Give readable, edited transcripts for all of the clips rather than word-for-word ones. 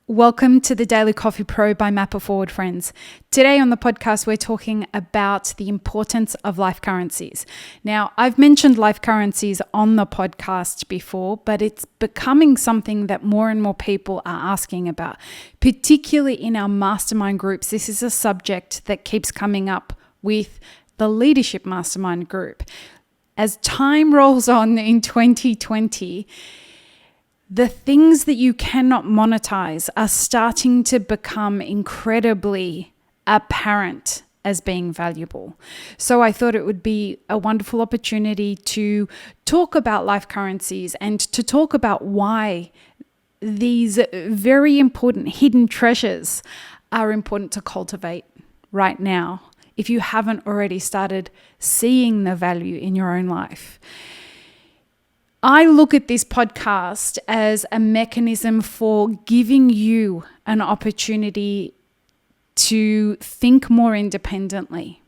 Welcome to the Daily Coffee Pro by Mapper Forward, friends. Today on the podcast, we're talking about the importance of life currencies. Now, I've mentioned life currencies on the podcast before, but it's becoming something that more and more people are asking about, particularly in our mastermind groups. This is a subject that keeps coming up with the Leadership Mastermind group. As time rolls on in 2020, the things that you cannot monetize are starting to become incredibly apparent as being valuable. So I thought it would be a wonderful opportunity to talk about life currencies and to talk about why these very important hidden treasures are important to cultivate right now if you haven't already started seeing the value in your own life. I look at this podcast as a mechanism for giving you an opportunity to think more independently.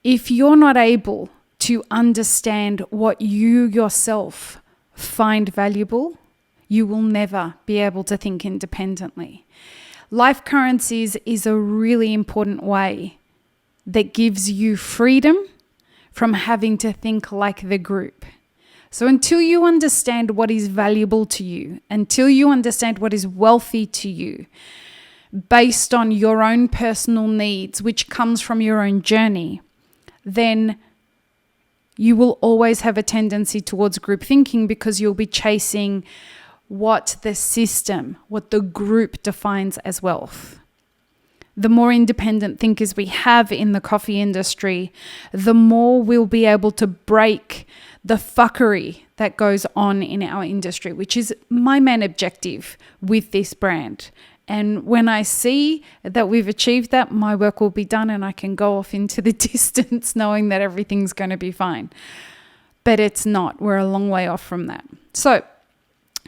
If you're not able to understand what you yourself find valuable, you will never be able to think independently. Life currencies is a really important way that gives you freedom from having to think like the group. So until you understand what is valuable to you, until you understand what is wealthy to you, based on your own personal needs, which comes from your own journey, then you will always have a tendency towards group thinking because you'll be chasing what the system, what the group defines as wealth. The more independent thinkers we have in the coffee industry, the more we'll be able to break the fuckery that goes on in our industry, which is my main objective with this brand. And when I see that we've achieved that, my work will be done and I can go off into the distance knowing that everything's going to be fine. But it's not. We're a long way off from that. So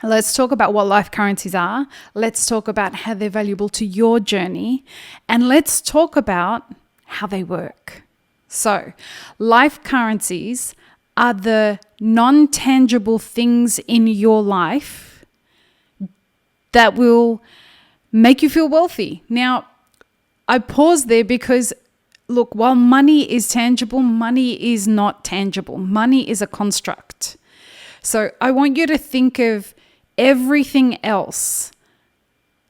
let's talk about what life currencies are. Let's talk about how they're valuable to your journey. And let's talk about how they work. So, life currencies are the non-tangible things in your life that will make you feel wealthy. Now, I pause there because, look, while money is tangible, money is not tangible. Money is a construct. So I want you to think of everything else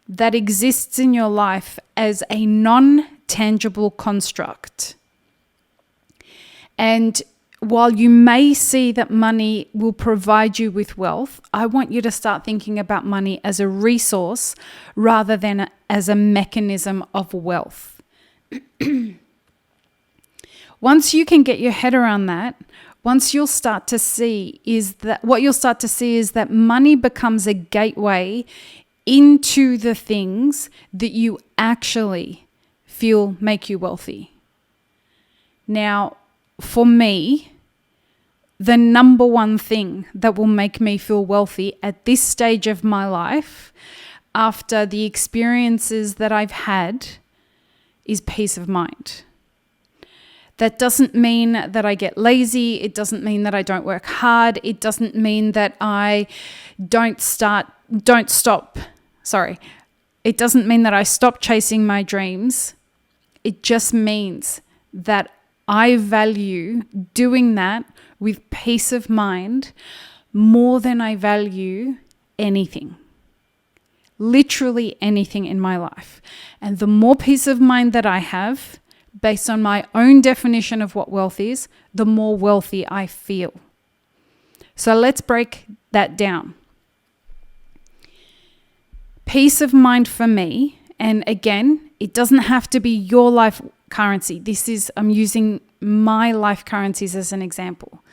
that exists in your life as a non-tangible construct. And while you may see that money will provide you with wealth, I want you to start thinking about money as a resource rather than as a mechanism of wealth. Once you can get your head around that, what you'll start to see is that money becomes a gateway into the things that you actually feel make you wealthy. Now, for me, the number one thing that will make me feel wealthy at this stage of my life, after the experiences that I've had, is peace of mind. That doesn't mean that I get lazy. It doesn't mean that I don't work hard. It doesn't mean that I don't stop. It doesn't mean that I stop chasing my dreams. It just means that I value doing that with peace of mind more than I value anything. Literally anything in my life. And the more peace of mind that I have, based on my own definition of what wealth is, the more wealthy I feel. So let's break that down. Peace of mind for me, and again, it doesn't have to be your life currency. I'm using my life currencies as an example.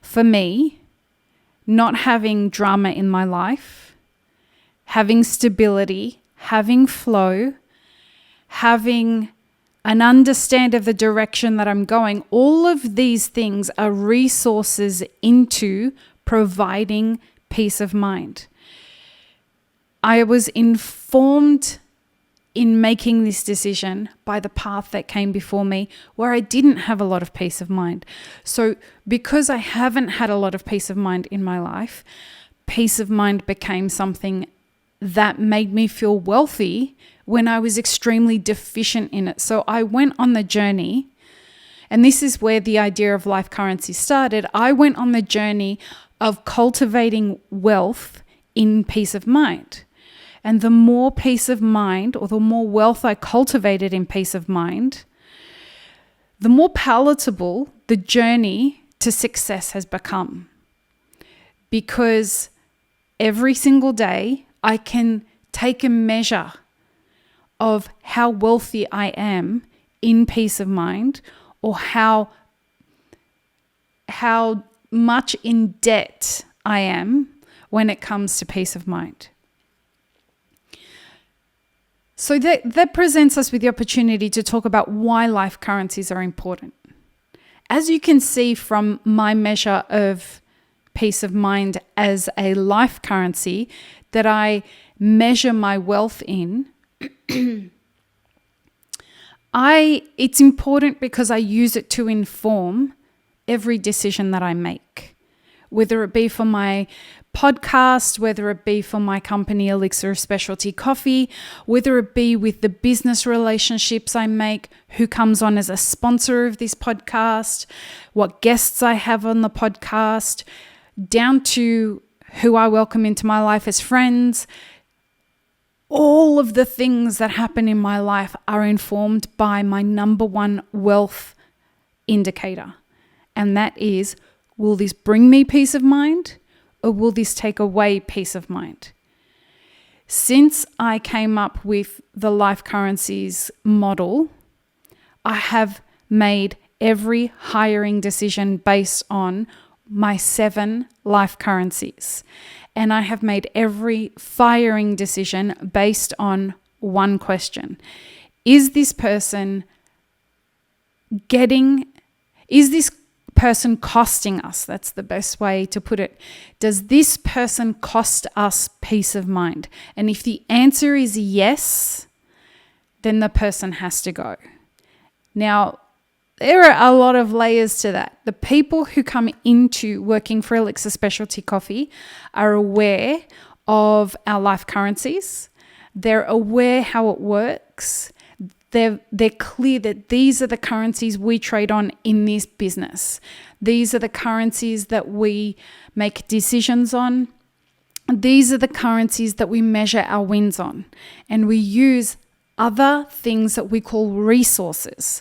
For me, not having drama in my life, having stability, having flow, having an understand of the direction that I'm going, all of these things are resources into providing peace of mind. I was informed in making this decision by the path that came before me where I didn't have a lot of peace of mind. So because I haven't had a lot of peace of mind in my life, peace of mind became something that made me feel wealthy when I was extremely deficient in it. So I went on the journey, and this is where the idea of life currency started. I went on the journey of cultivating wealth in peace of mind. And the more peace of mind, or the more wealth I cultivated in peace of mind, the more palatable the journey to success has become. Because every single day I can take a measure of how wealthy I am in peace of mind, or how much in debt I am when it comes to peace of mind. So that presents us with the opportunity to talk about why life currencies are important. As you can see from my measure of peace of mind as a life currency that I measure my wealth in, it's important because I use it to inform every decision that I make, whether it be for my podcast, whether it be for my company Elixir Specialty Coffee, whether it be with the business relationships I make, who comes on as a sponsor of this podcast, what guests I have on the podcast, down to who I welcome into my life as friends. All of the things that happen in my life are informed by my number one wealth indicator. And that is, will this bring me peace of mind, or will this take away peace of mind? Since I came up with the life currencies model, I have made every hiring decision based on my 7 life currencies. And I have made every firing decision based on one question. Is this person costing us? That's the best way to put it. Does this person cost us peace of mind? And if the answer is yes, then the person has to go. Now, there are a lot of layers to that. The people who come into working for Elixir Specialty Coffee are aware of our life currencies. They're aware how it works. They're clear that these are the currencies we trade on in this business. These are the currencies that we make decisions on. These are the currencies that we measure our wins on. And we use other things that we call resources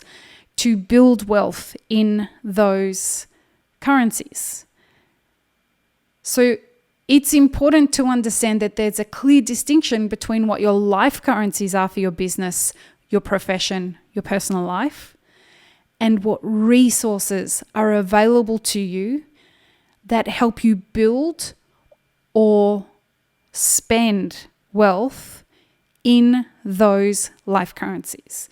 to build wealth in those currencies. So it's important to understand that there's a clear distinction between what your life currencies are for your business, your profession, your personal life, and what resources are available to you that help you build or spend wealth in those life currencies.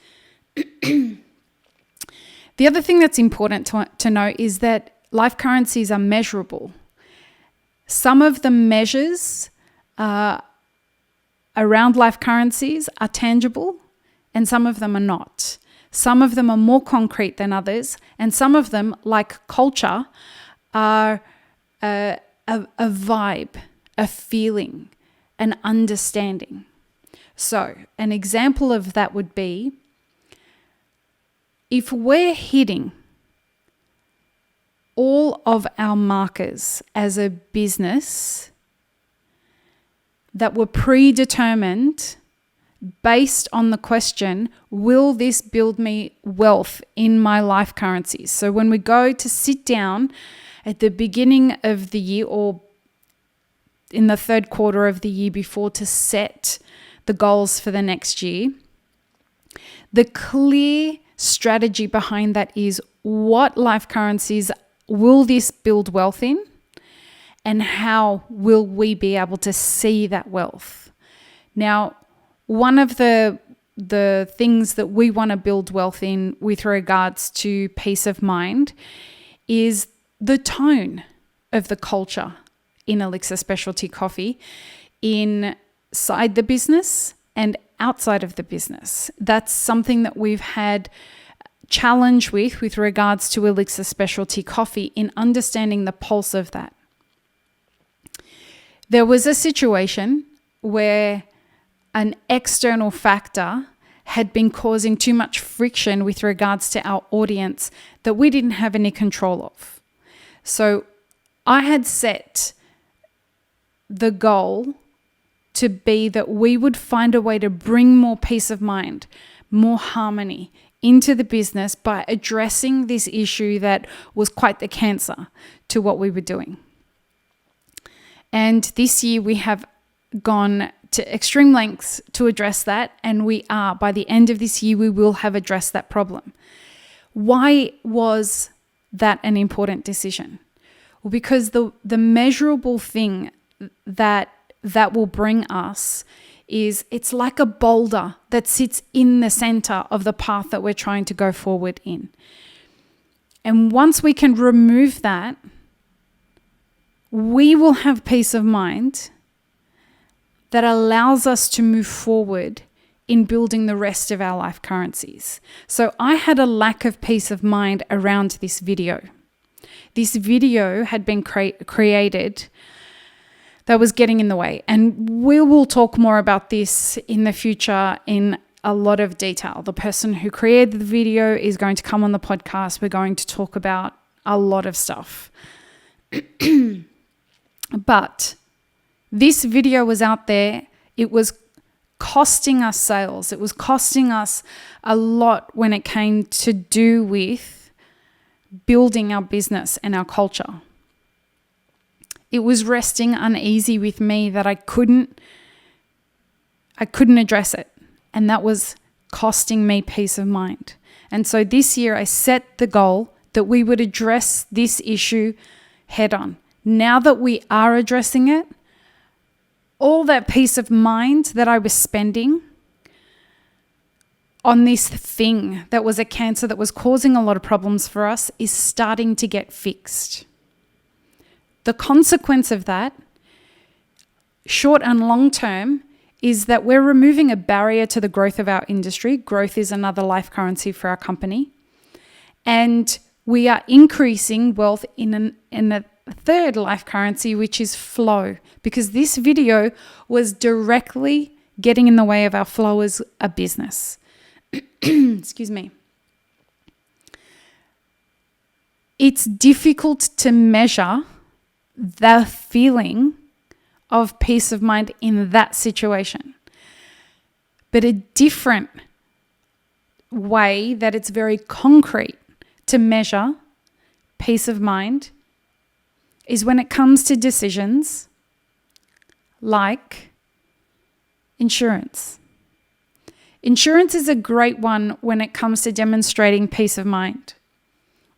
The other thing that's important to know is that life currencies are measurable. Some of the measures around life currencies are tangible, and some of them are not. Some of them are more concrete than others, and some of them, like culture, are a vibe, a feeling, an understanding. So an example of that would be, if we're hitting all of our markers as a business that were predetermined based on the question, will this build me wealth in my life currencies? So when we go to sit down at the beginning of the year or in the third quarter of the year before to set the goals for the next year, the clear strategy behind that is, what life currencies will this build wealth in, and how will we be able to see that wealth? Now, one of the things that we want to build wealth in with regards to peace of mind is the tone of the culture in Elixir Specialty Coffee inside the business and outside of the business. That's something that we've had challenge with regards to Elixir Specialty Coffee, in understanding the pulse of that. There was a situation where an external factor had been causing too much friction with regards to our audience that we didn't have any control of. So I had set the goal to be that we would find a way to bring more peace of mind, more harmony into the business by addressing this issue that was quite the cancer to what we were doing. And this year we have gone to extreme lengths to address that, and by the end of this year, we will have addressed that problem. Why was that an important decision? Well, because the measurable thing that will bring us is it's like a boulder that sits in the center of the path that we're trying to go forward in. And once we can remove that, we will have peace of mind that allows us to move forward in building the rest of our life currencies. So I had a lack of peace of mind around this video. This video had been created that was getting in the way. And we will talk more about this in the future in a lot of detail. The person who created the video is going to come on the podcast. We're going to talk about a lot of stuff. But this video was out there. It was costing us sales. It was costing us a lot when it came to do with building our business and our culture. It was resting uneasy with me that I couldn't address it. And that was costing me peace of mind. And so this year I set the goal that we would address this issue head on. Now that we are addressing it, all that peace of mind that I was spending on this thing that was a cancer that was causing a lot of problems for us is starting to get fixed. The consequence of that, short and long term, is that we're removing a barrier to the growth of our industry. Growth is another life currency for our company. And we are increasing wealth in a third life currency, which is flow, because this video was directly getting in the way of our flow as a business. Excuse me. It's difficult to measure the feeling of peace of mind in that situation. But a different way that it's very concrete to measure peace of mind is when it comes to decisions like insurance. Insurance is a great one when it comes to demonstrating peace of mind.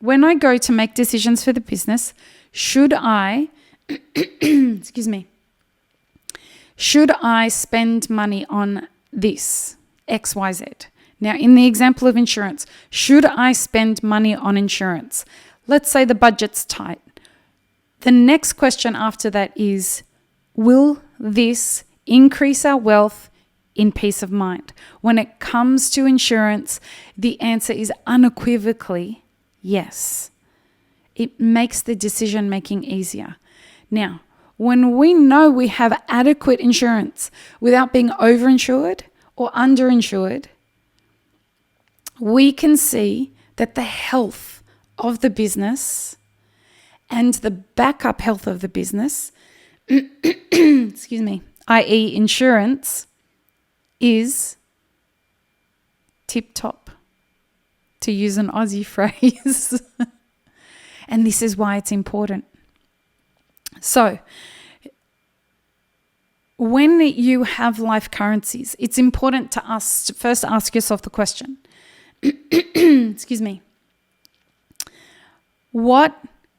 When I go to make decisions for the business, should I spend money on this, XYZ? Now, in the example of insurance, should I spend money on insurance? Let's say the budget's tight. The next question after that is, will this increase our wealth in peace of mind? When it comes to insurance, the answer is unequivocally yes. It makes the decision making easier. Now, when we know we have adequate insurance without being overinsured or underinsured, we can see that the health of the business and the backup health of the business, excuse me, i.e. insurance, is tip-top, to use an Aussie phrase. And this is why it's important. So, when you have life currencies, it's important to first ask yourself the question, excuse me, what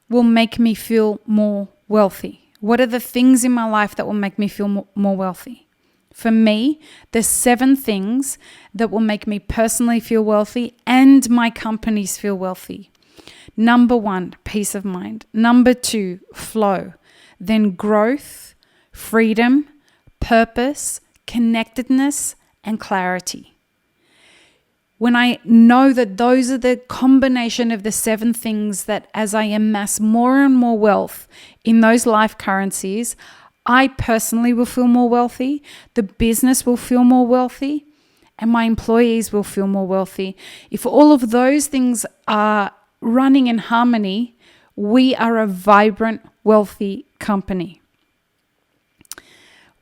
will make me feel more wealthy? What are the things in my life that will make me feel more wealthy? For me, there's 7 things that will make me personally feel wealthy and my companies feel wealthy. Number 1, peace of mind. Number 2, flow. Then growth, freedom, purpose, connectedness, and clarity. When I know that those are the combination of the 7 things that as I amass more and more wealth in those life currencies, I personally will feel more wealthy, the business will feel more wealthy, and my employees will feel more wealthy. If all of those things are running in harmony, we are a vibrant, wealthy company.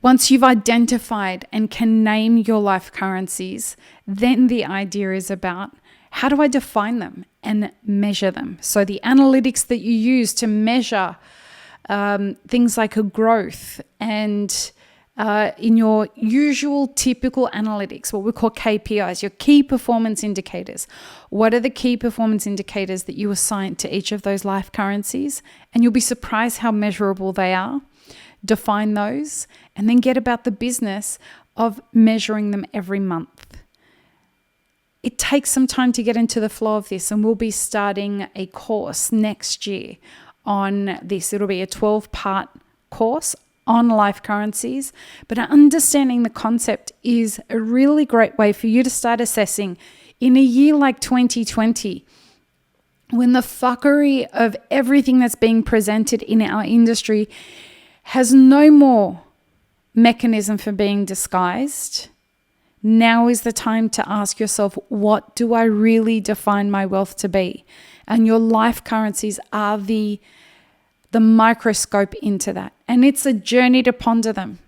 Once you've identified and can name your life currencies, then the idea is about how do I define them and measure them? So the analytics that you use to measure things like a growth and in your usual typical analytics, what we call KPIs, your key performance indicators. What are the key performance indicators that you assign to each of those life currencies? And you'll be surprised how measurable they are. Define those and then get about the business of measuring them every month. It takes some time to get into the flow of this, and we'll be starting a course next year on this. It'll be a 12-part course on life currencies, but understanding the concept is a really great way for you to start assessing in a year like 2020, when the fuckery of everything that's being presented in our industry has no more mechanism for being disguised. Now is the time to ask yourself, what do I really define my wealth to be? And your life currencies are the microscope into that. And it's a journey to ponder them.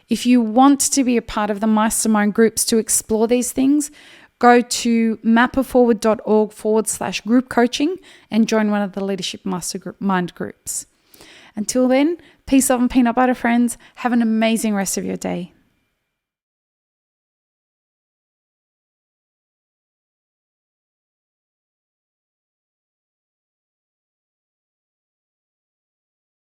If you want to be a part of the mastermind groups to explore these things, go to mapperforward.org/group coaching and join one of the leadership mastermind groups. Until then, peace, love, and peanut butter, friends. Have an amazing rest of your day.